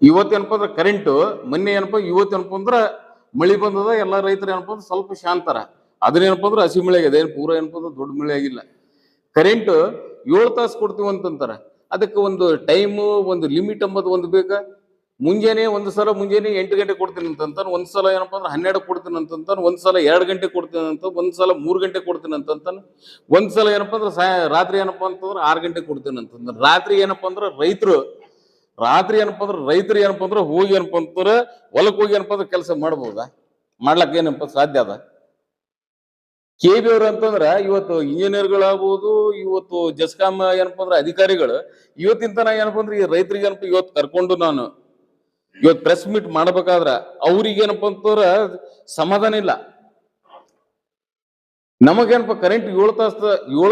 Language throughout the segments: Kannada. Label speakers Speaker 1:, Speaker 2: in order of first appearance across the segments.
Speaker 1: ಇವತ್ತೇನಪ್ಪ ಅಂದ್ರೆ ಕರೆಂಟ್ ಮೊನ್ನೆ ಏನಪ್ಪ ಇವತ್ತೇನಪ್ಪ ಅಂದ್ರ ಮಳಿ ಬಂದದ ಎಲ್ಲಾ ರೈತರು ಏನಪ್ಪ ಅಂದ್ರೆ ಸ್ವಲ್ಪ ಶಾಂತರ. ಅದನ್ನೇನಪ್ಪ ಅಂದ್ರೆ ಹಸಿ ಮಳೆ ಆಗಿದೆ, ಏನ್ ಪೂರ ಏನಪ್ಪ ಅಂದ್ರೆ ದೊಡ್ಡ ಮಳೆ ಆಗಿಲ್ಲ. ಕರೆಂಟ್ 7 ತಾಸು ಕೊಡ್ತೀವಿ ಅಂತಂತಾರ. ಅದಕ್ಕೆ ಒಂದು ಟೈಮು, ಒಂದು ಲಿಮಿಟ್ ಅಂಬದು ಒಂದು ಬೇಕಾ. ಮುಂಜಾನೆ ಒಂದು ಸಲ ಮುಂಜಾನೆ 8 ಗಂಟೆ ಕೊಡ್ತೀನಿ ಅಂತಂತಾನ, ಒಂದ್ಸಲ ಏನಪ್ಪಾ ಅಂದ್ರೆ 12 ಕೊಡ್ತೀನಿ ಅಂತಂತಾನ, ಒಂದ್ಸಲ 2 ಗಂಟೆ ಕೊಡ್ತೀನಿ ಅಂತ, ಒಂದ್ಸಲ 3 ಗಂಟೆ ಕೊಡ್ತೀನಿ ಅಂತಂತಾನ, ಒಂದ್ಸಲ ಏನಪ್ಪಾ ಅಂದ್ರೆ ರಾತ್ರಿ ಏನಪ್ಪಾ ಅಂತಂದ್ರೆ 6 ಗಂಟೆ ಕೊಡ್ತೀನಿ ಅಂತಂದ್ರೆ. ರಾತ್ರಿ ಏನಪ್ಪಾ ಅಂದ್ರೆ ರೈತರು ಏನಪ್ಪಾ ಅಂದ್ರೆ ಹೋಗಿ ಏನಪ್ಪಾ ಅಂತಂದ್ರೆ ಹೊಲಕ್ ಹೋಗಿ ಏನಪ್ಪಾ ಅಂದ್ರೆ ಕೆಲಸ ಮಾಡ್ಬೋದಾ? ಮಾಡ್ಲಕ್ ಏನಪ್ಪ ಸಾಧ್ಯ ಅದ? ಕೆ ಬಿ ಅವ್ರು ಅಂತಂದ್ರ ಇವತ್ತು ಇಂಜಿನಿಯರ್ಗಳಾಗ್ಬೋದು, ಇವತ್ತು ಜಸ್ಕಾಮ್ ಏನಪ್ಪಾ ಅಂದ್ರೆ ಅಧಿಕಾರಿಗಳು ಇವತ್ತಿನ ತನ ಏನಪ್ಪಾ ಅಂದ್ರೆ ಈ ರೈತರಿಗೆ ಏನಪ್ಪ ಇವತ್ತು ಕರ್ಕೊಂಡು ನಾನು ಇವತ್ತು ಪ್ರೆಸ್ ಮೀಟ್ ಮಾಡ್ಬೇಕಾದ್ರ ಅವ್ರಿಗೆ ಏನಪ್ಪಾ ಅಂತಂದ್ರ ಸಮಾಧಾನ ಇಲ್ಲ. ನಮಗೇನಪ್ಪ ಕರೆಂಟ್ 7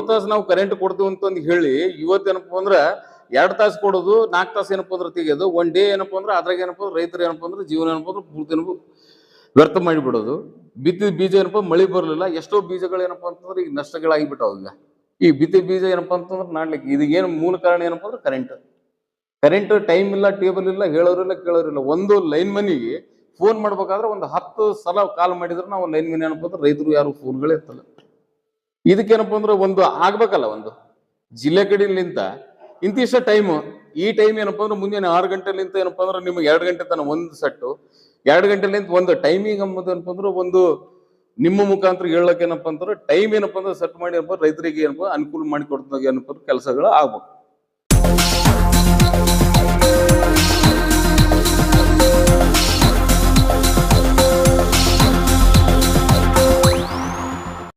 Speaker 1: ತಾಸು ನಾವು ಕರೆಂಟ್ ಕೊಡ್ತೀವಿ ಅಂತಂದು ಹೇಳಿ ಇವತ್ತೇನಪ್ಪ ಅಂದ್ರ 2 ತಾಸು ಕೊಡೋದು, 4 ತಾಸು ಏನಪ್ಪಾ ಅಂದ್ರೆ ತೆಗೆಯೋದು, 1 ಡೇ ಏನಪ್ಪಾ ಅಂದ್ರೆ ಅದ್ರಾಗ ಏನಪ್ಪಾ ರೈತರು ಏನಪ್ಪಾ ಅಂದ್ರೆ ಜೀವನ ಏನಪ್ಪಾ ಅಂದ್ರೆ ಪೂರ್ತಿ ವ್ಯರ್ಥ ಮಾಡಿಬಿಡೋದು. ಬಿತ್ತಿದ ಬೀಜ ಏನಪ್ಪಾ ಮಳಿ ಬರ್ಲಿಲ್ಲ, ಎಷ್ಟೋ ಬೀಜಗಳು ಏನಪ್ಪಾ ಅಂತಂದ್ರೆ ಈಗ ನಷ್ಟಗಳಾಗಿಬಿಟ್ಟಾವ. ಈಗ ಬಿತ್ತಿದ ಬೀಜ ಏನಪ್ಪಾ ಅಂತಂದ್ರೆ ನಾಡ್ಲಿಕ್ಕೆ ಇದು ಏನು ಮೂಲ ಕಾರಣ ಏನಪ್ಪಾ ಅಂದ್ರೆ ಕರೆಂಟ್ ಟೈಮ್ ಇಲ್ಲ, ಟೇಬಲ್ ಇಲ್ಲ, ಹೇಳೋರಿಲ್ಲ ಕೇಳೋರಿಲ್ಲ. ಒಂದು ಲೈನ್ ಮನಿಗೆ ಫೋನ್ ಮಾಡ್ಬೇಕಾದ್ರೆ ಒಂದು 10 ಸಲ ಕಾಲ್ ಮಾಡಿದ್ರೆ ನಾವು ಲೈನ್ ಮನಿ ಏನಪ್ಪಾ ಅಂದ್ರೆ ರೈತರು ಯಾರು ಫೋನ್ಗಳೇ ಎತ್ತಲ್ಲ. ಇದಕ್ಕೇನಪ್ಪಾ ಅಂದ್ರೆ ಒಂದು ಆಗ್ಬೇಕಲ್ಲ, ಒಂದು ಜಿಲ್ಲೆ ಕಡೆಲಿಂತ ಇಂತಿಷ್ಟ ಟೈಮು, ಈ ಟೈಮ್ ಏನಪ್ಪಾ ಅಂದ್ರೆ ಮುಂಜಾನೆ 6 ಗಂಟೆಲಿಂತ ಏನಪ್ಪಾ ಅಂದ್ರೆ ನಿಮ್ಗೆ 2 ಗಂಟೆ ತನ ಒಂದು ಸೆಟ್ಟು, 2 ಗಂಟೆಲಿಂತ ಒಂದು ಟೈಮಿಂಗ್ ಅಂಬುದು ಏನಪ್ಪಾ ಅಂದ್ರೆ ಒಂದು ನಿಮ್ಮ ಮುಖಾಂತರ ಹೇಳಕ್ ಏನಪ್ಪಾ ಅಂದ್ರೆ ಟೈಮ್ ಏನಪ್ಪಾ ಅಂದ್ರೆ ಸೆಟ್ ಮಾಡಿ ಏನಪ್ಪಾ ರೈತರಿಗೆ ಏನಪ್ಪಾ ಅನುಕೂಲ ಮಾಡಿ ಕೊಡ್ತದ ಏನಪ್ಪಾ ಕೆಲಸಗಳು ಆಗ್ಬೇಕು.